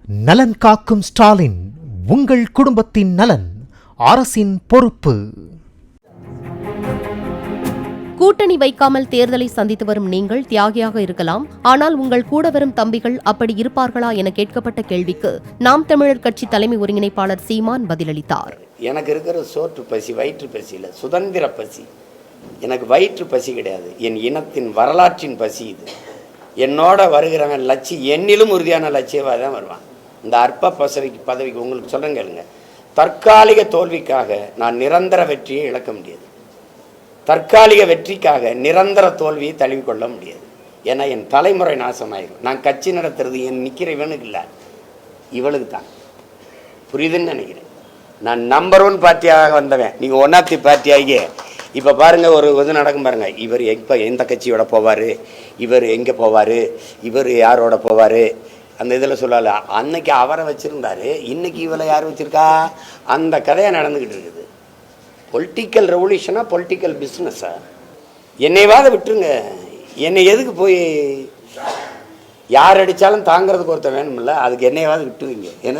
நலன் காக்கும் ஸ்டாலின், உங்கள் குடும்பத்தின் நலன் அரசின் பொறுப்பு. கூட்டணி வைக்காமல் தேர்தலை சந்தித்து வரும் நீங்கள் தியாகியாக இருக்கலாம், ஆனால் உங்கள் கூட வரும் தம்பிகள் அப்படி இருப்பார்களா என கேட்கப்பட்ட கேள்விக்கு நாம் தமிழர் கட்சி தலைமை ஒருங்கிணைப்பாளர் சீமான் பதிலளித்தார். எனக்கு இருக்கிற சோற்று பசி வயிற்று பசி இல்லை, சுதந்திர பசி. எனக்கு வயிற்று பசி கிடையாது, என் இனத்தின் வரலாற்றின் பசி இது. என்னோட வருகிறவன் என்னிலும் உறுதியான லட்சியவாக தான் வருவான். இந்த அற்ப பதவிக்கு உங்களுக்கு சொல்கிறேன் கேளுங்க, தற்காலிக தோல்விக்காக நான் நிரந்தர வெற்றியை இழக்க முடியாது. தற்காலிக வெற்றிக்காக நிரந்தர தோல்வியை தழுவிக்கொள்ள முடியாது. ஏன்னா என் தலைமுறை நாசமாயிரும். நான் கட்சி நடத்துறது என் நிற்கிற இவனுக்கு இல்லை, இவளுக்கு தான். புரியுதுன்னு நினைக்கிறேன். நான் நம்பர் 1 பார்ட்டியாக வந்தவன், நீங்கள் ஒன்னாத்தி பார்ட்டியாகி இப்போ பாருங்கள், ஒரு இது நடக்கும் பாருங்கள். இவர் எப்போ எந்த கட்சியோட போவார், இவர் எங்கே போவார், இவர் யாரோட போவார், அந்த இதில் சொல்லலை. அன்னைக்கு அவரை வச்சுருந்தாரு, இன்னைக்கு இவளை யார் வச்சுருக்கா, அந்த கதையாக நடந்துக்கிட்டு இருக்குது. பொலிட்டிக்கல் ரெவல்யூஷனா பொலிட்டிக்கல் பிஸ்னஸா? என்னைவாத விட்டுருங்க. என்னை எதுக்கு போய் யார் அடித்தாலும் தாங்கிறதுக்கு ஒருத்தர் வேணுமில்ல, அதுக்கு என்னைவாத விட்டுவீங்க. என்ன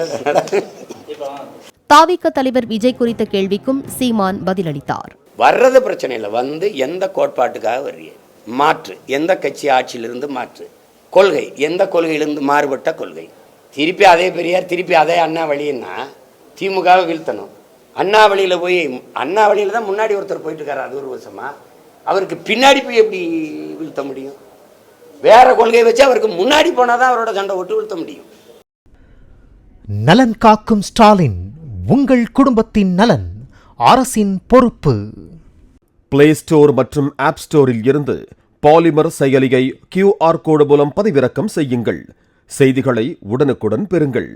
தாவிக தலைவர் விஜய் குறித்த கேள்விக்கும் சீமான் பதிலளித்தார். வர்றது பிரச்சனை இல்லை, வந்து எந்த கோட்பாட்டுக்காக வர்றீங்க, மாற்று. எந்த கட்சி ஆட்சியிலிருந்து மாற்று, கொள்கை எந்த கொள்கையிலிருந்து மாறுபட்ட கொள்கை. திருப்பி அதே பெரியார், திருப்பி அதே அண்ணா வழின்னா திமுகவை வீழ்த்தணும். அண்ணா வழியில் போய், அண்ணா வழியில் தான் முன்னாடி ஒருத்தர் போயிட்டு இருக்காரு 60 வருஷமா, அவருக்கு பின்னாடி போய் எப்படி வீழ்த்த முடியும்? வேற கொள்கையை வச்சு அவருக்கு முன்னாடி போனால் தான் அவரோட சண்டை விட்டு வீழ்த்த முடியும். நலன் காக்கும் ஸ்டாலின், உங்கள் குடும்பத்தின் நலன் அரசின் பொறுப்பு. பிளே ஸ்டோர் மற்றும் ஆப் ஸ்டோரில் இருந்து பாலிமர் செயலியை QR கோடு மூலம் பதிவிறக்கம் செய்யுங்கள். செய்திகளை உடனுக்குடன் பெறுங்கள்.